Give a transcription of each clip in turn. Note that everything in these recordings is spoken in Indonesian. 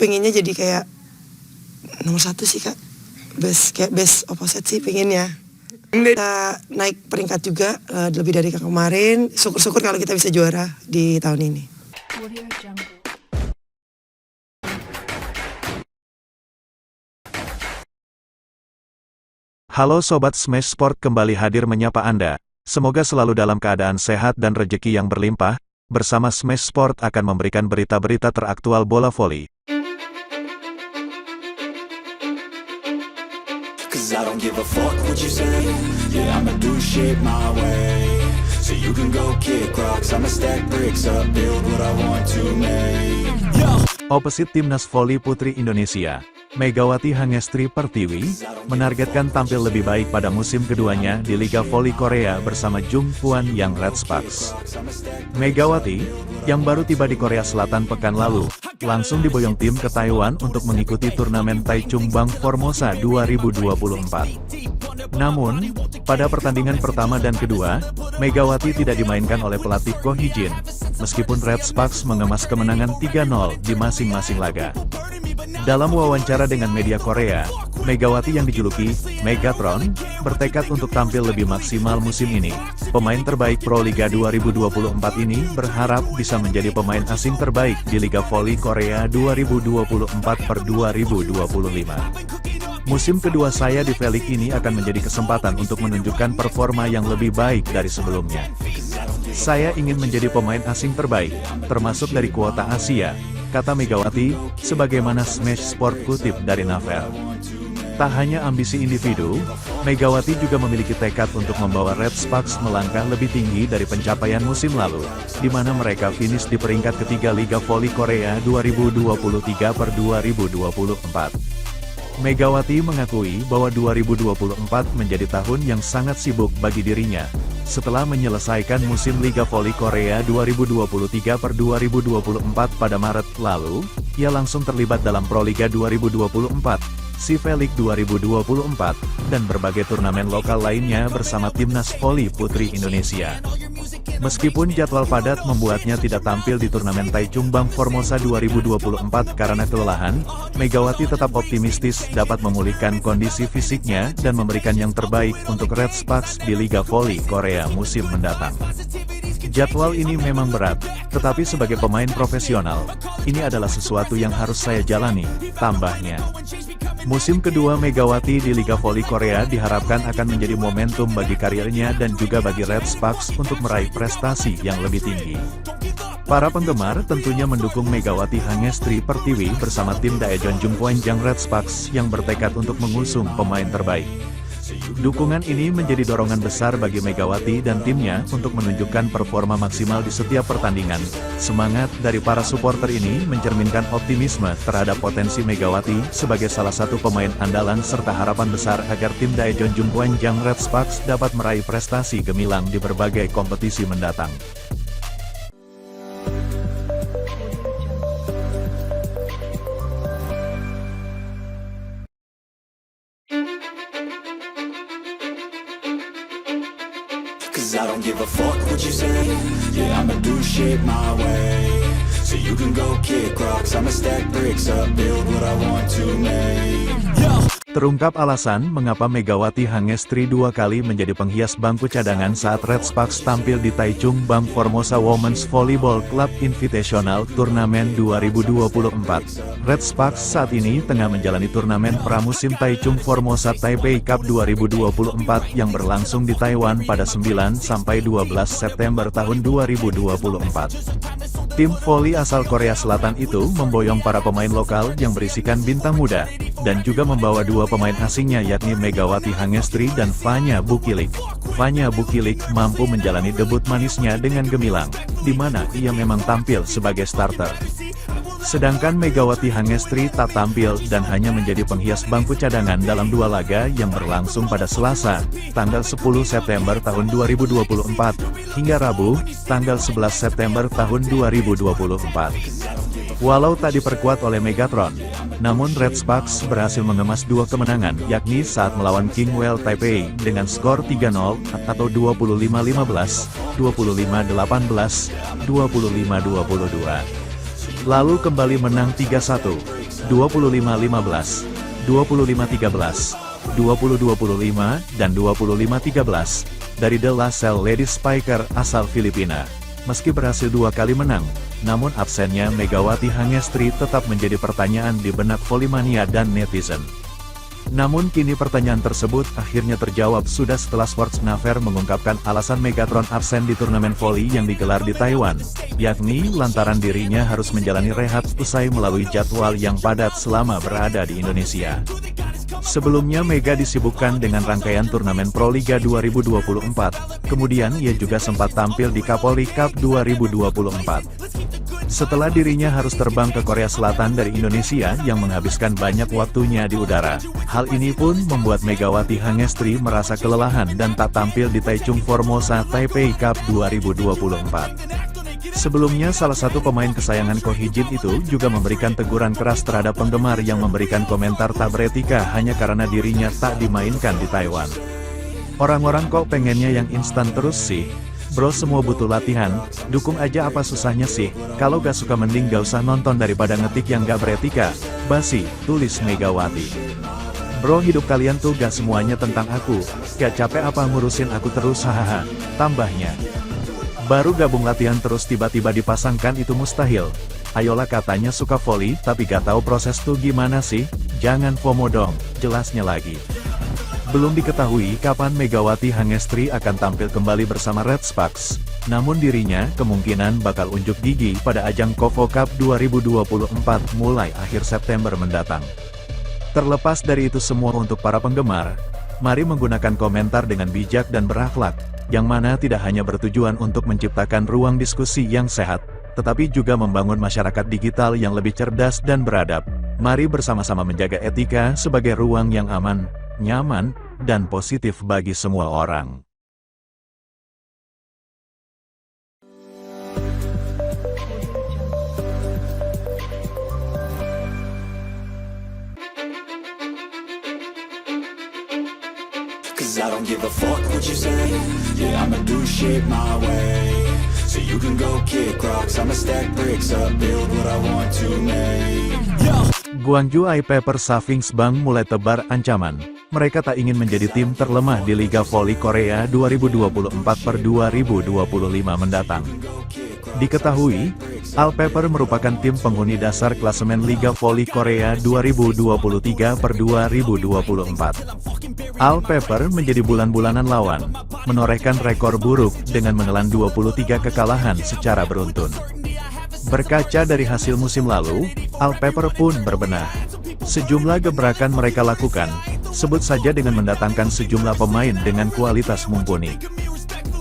pengennya jadi kayak nomor 1 sih Kak. Best opposite sih pengennya. Kita naik peringkat juga lebih dari kemarin. Syukur-syukur kalau kita bisa juara di tahun ini. Halo Sobat Smash Sport, kembali hadir menyapa Anda. Semoga selalu dalam keadaan sehat dan rezeki yang berlimpah. Bersama Smash Sport akan memberikan berita-berita teraktual bola voli. Opposite Timnas Voli Putri Indonesia, Megawati Hangestri Pertiwi, menargetkan tampil lebih baik pada musim keduanya di Liga Voli Korea bersama Jung Hwan Yang Red Sparks. Megawati, yang baru tiba di Korea Selatan pekan lalu, langsung diboyong tim ke Taiwan untuk mengikuti turnamen Taichung Bang Formosa 2024. Namun, pada pertandingan pertama dan kedua, Megawati tidak dimainkan oleh pelatih Ko Hee-jin, meskipun Red Sparks mengemas kemenangan 3-0 di masing-masing laga. Dalam wawancara dengan media Korea, Megawati yang dijuluki Megatron, bertekad untuk tampil lebih maksimal musim ini. Pemain terbaik Pro Liga 2024 ini berharap bisa menjadi pemain asing terbaik di Liga Voli Korea 2024/2025. Musim kedua saya di V-League ini akan menjadi kesempatan untuk menunjukkan performa yang lebih baik dari sebelumnya. Saya ingin menjadi pemain asing terbaik, termasuk dari kuota Asia, kata Megawati, sebagaimana Smash Sport kutip dari Navel. Tak hanya ambisi individu, Megawati juga memiliki tekad untuk membawa Red Sparks melangkah lebih tinggi dari pencapaian musim lalu, di mana mereka finish di peringkat ketiga Liga Voli Korea 2023/2024. Megawati mengakui bahwa 2024 menjadi tahun yang sangat sibuk bagi dirinya. Setelah menyelesaikan musim Liga Voli Korea 2023/2024 pada Maret lalu, ia langsung terlibat dalam Pro Liga 2024, V-League 2024, dan berbagai turnamen lokal lainnya bersama Timnas Voli Putri Indonesia. Meskipun jadwal padat membuatnya tidak tampil di turnamen Taichung Bang Formosa 2024 karena kelelahan, Megawati tetap optimistis dapat memulihkan kondisi fisiknya dan memberikan yang terbaik untuk Red Sparks di Liga Voli Korea musim mendatang. Jadwal ini memang berat, tetapi sebagai pemain profesional, ini adalah sesuatu yang harus saya jalani, tambahnya. Musim kedua Megawati di Liga Voli Korea diharapkan akan menjadi momentum bagi karirnya dan juga bagi Red Sparks untuk meraih prestasi yang lebih tinggi. Para penggemar tentunya mendukung Megawati Hangestri Pertiwi bersama tim Daejeon Jungkwan-jang Red Sparks yang bertekad untuk mengusung pemain terbaik. Dukungan ini menjadi dorongan besar bagi Megawati dan timnya untuk menunjukkan performa maksimal di setiap pertandingan. Semangat dari para supporter ini mencerminkan optimisme terhadap potensi Megawati sebagai salah satu pemain andalan serta harapan besar agar tim Daejeon Jungkwan-jang Red Sparks dapat meraih prestasi gemilang di berbagai kompetisi mendatang. I don't give a fuck what you say. Yeah, I'ma do shit my way. So you can go kick rocks, I'ma stack bricks up, build what I want to make. Yo! Terungkap alasan mengapa Megawati Hangestri 2 kali menjadi penghias bangku cadangan saat Red Sparks tampil di Taichung Bang Formosa Women's Volleyball Club Invitational Turnamen 2024. Red Sparks saat ini tengah menjalani turnamen pramusim Taichung Formosa Taipei Cup 2024 yang berlangsung di Taiwan pada 9-12 September tahun 2024. Tim voli asal Korea Selatan itu memboyong para pemain lokal yang berisikan bintang muda, dan juga membawa 2 pemain asingnya yakni Megawati Hangestri dan Fanya Bukilik. Fanya Bukilik mampu menjalani debut manisnya dengan gemilang, di mana ia memang tampil sebagai starter. Sedangkan Megawati Hangestri tak tampil dan hanya menjadi penghias bangku cadangan dalam 2 laga yang berlangsung pada Selasa, tanggal 10 September tahun 2024, hingga Rabu, tanggal 11 September tahun 2024. Walau tak diperkuat oleh Megatron, namun Red Sparks berhasil mengemas 2 kemenangan yakni saat melawan Kingwell Taipei dengan skor 3-0 atau 25-15, 25-18, 25-22. Lalu kembali menang 3-1. 25-15, 25-13, 20-25, dan 25-13, dari The La Salle Ladies Spiker asal Filipina. Meski berhasil 2 kali menang, namun absennya Megawati Hangestri tetap menjadi pertanyaan di benak volley-mania dan netizen. Namun kini pertanyaan tersebut akhirnya terjawab sudah setelah Schwarzenegger mengungkapkan alasan Megatron absen di turnamen volley yang digelar di Taiwan, yakni lantaran dirinya harus menjalani rehat usai melalui jadwal yang padat selama berada di Indonesia. Sebelumnya Mega disibukkan dengan rangkaian turnamen Pro Liga 2024, kemudian ia juga sempat tampil di Kapolri Cup 2024. Setelah dirinya harus terbang ke Korea Selatan dari Indonesia yang menghabiskan banyak waktunya di udara, hal ini pun membuat Megawati Hangestri merasa kelelahan dan tak tampil di Taichung Formosa Taipei Cup 2024. Sebelumnya salah satu pemain kesayangan Ko Hee-jin itu juga memberikan teguran keras terhadap penggemar yang memberikan komentar tak beretika hanya karena dirinya tak dimainkan di Taiwan. Orang-orang kok pengennya yang instan terus sih? Bro, semua butuh latihan, dukung aja, apa susahnya sih? Kalau gak suka mending gak usah nonton daripada ngetik yang gak beretika. Basi, tulis Megawati. Bro, hidup kalian tuh gak semuanya tentang aku, gak capek apa ngurusin aku terus, hahaha, tambahnya. Baru gabung latihan terus tiba-tiba dipasangkan itu mustahil. Ayolah, katanya suka volley tapi gak tahu proses tuh gimana sih? Jangan FOMO dong, jelasnya lagi. Belum diketahui kapan Megawati Hangestri akan tampil kembali bersama Red Sparks, namun dirinya kemungkinan bakal unjuk gigi pada ajang KOFO Cup 2024 mulai akhir September mendatang. Terlepas dari itu semua, untuk para penggemar, mari menggunakan komentar dengan bijak dan berakhlak, yang mana tidak hanya bertujuan untuk menciptakan ruang diskusi yang sehat, tetapi juga membangun masyarakat digital yang lebih cerdas dan beradab. Mari bersama-sama menjaga etika sebagai ruang yang aman, nyaman, dan positif bagi semua orang. Cause I don't give a fuck what you say. Yeah, I'ma do shit my way. So you can go kick rocks, I'ma stack bricks up, build what I want to make. Yo! Gwangju I-Paper Savings Bank mulai tebar ancaman. Mereka tak ingin menjadi tim terlemah di Liga Voli Korea 2024 per 2025 mendatang. Diketahui, Al-Paper merupakan tim penghuni dasar klasemen Liga Voli Korea 2023 per 2024. Al-Paper menjadi bulan-bulanan lawan, menorehkan rekor buruk dengan menelan 23 kekalahan secara beruntun. Berkaca dari hasil musim lalu, Al-Paper pun berbenah. Sejumlah gebrakan mereka lakukan, sebut saja dengan mendatangkan sejumlah pemain dengan kualitas mumpuni.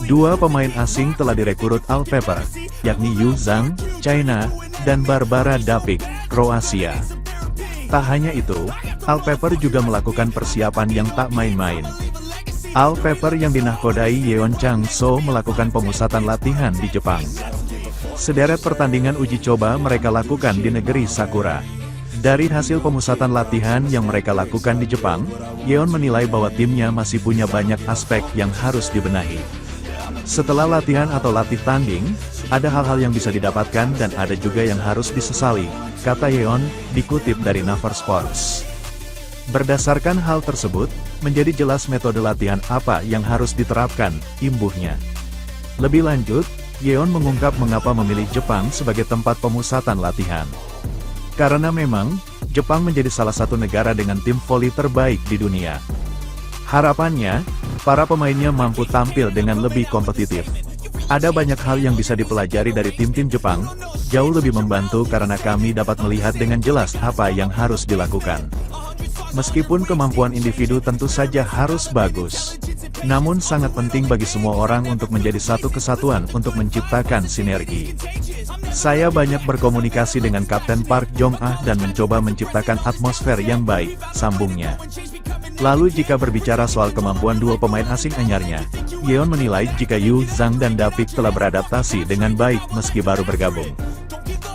2 pemain asing telah direkrut Al-Paper, yakni Yu Zhang, China, dan Barbara Dapik, Kroasia. Tak hanya itu, Al-Paper juga melakukan persiapan yang tak main-main. Al-Paper yang dinahkodai Yeon Chang-so melakukan pemusatan latihan di Jepang. Sederet pertandingan uji coba mereka lakukan di negeri Sakura. Dari hasil pemusatan latihan yang mereka lakukan di Jepang, Yeon menilai bahwa timnya masih punya banyak aspek yang harus dibenahi. Setelah latihan atau latih tanding, ada hal-hal yang bisa didapatkan dan ada juga yang harus disesali, kata Yeon, dikutip dari Naver Sports. Berdasarkan hal tersebut, menjadi jelas metode latihan apa yang harus diterapkan, imbuhnya. Lebih lanjut, Yeon mengungkap mengapa memilih Jepang sebagai tempat pemusatan latihan. Karena memang, Jepang menjadi salah satu negara dengan tim voli terbaik di dunia. Harapannya, para pemainnya mampu tampil dengan lebih kompetitif. Ada banyak hal yang bisa dipelajari dari tim-tim Jepang, jauh lebih membantu karena kami dapat melihat dengan jelas apa yang harus dilakukan. Meskipun kemampuan individu tentu saja harus bagus, namun sangat penting bagi semua orang untuk menjadi satu kesatuan untuk menciptakan sinergi. Saya banyak berkomunikasi dengan Kapten Park Jong-ah dan mencoba menciptakan atmosfer yang baik, sambungnya. Lalu jika berbicara soal kemampuan 2 pemain asing anyarnya, Yeon menilai jika Yu Zhang dan Dapik telah beradaptasi dengan baik meski baru bergabung.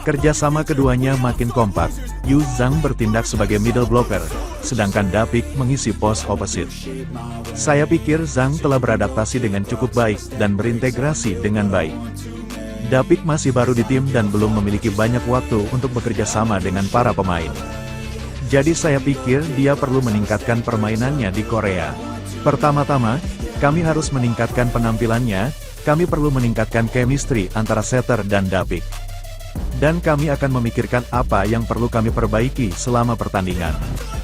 Kerjasama keduanya makin kompak, Yu Zhang bertindak sebagai middle blocker, sedangkan Dapik mengisi pos opposite. Saya pikir Zhang telah beradaptasi dengan cukup baik dan berintegrasi dengan baik. Dapik masih baru di tim dan belum memiliki banyak waktu untuk bekerja sama dengan para pemain. Jadi saya pikir dia perlu meningkatkan permainannya di Korea. Pertama-tama, kami harus meningkatkan penampilannya, kami perlu meningkatkan chemistry antara setter dan David. Dan kami akan memikirkan apa yang perlu kami perbaiki selama pertandingan.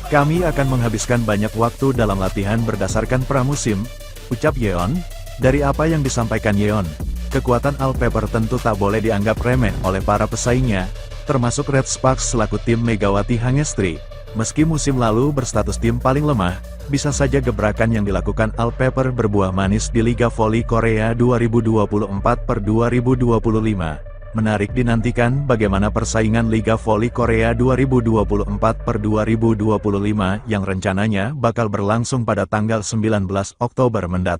Kami akan menghabiskan banyak waktu dalam latihan berdasarkan pramusim, ucap Yeon. Dari apa yang disampaikan Yeon, kekuatan All Pepper tentu tak boleh dianggap remeh oleh para pesaingnya, termasuk Red Sparks selaku tim Megawati Hangestri. Meski musim lalu berstatus tim paling lemah, bisa saja gebrakan yang dilakukan All Pepper berbuah manis di Liga Voli Korea 2024/2025. Menarik dinantikan bagaimana persaingan Liga Voli Korea 2024/2025 yang rencananya bakal berlangsung pada tanggal 19 Oktober mendatang.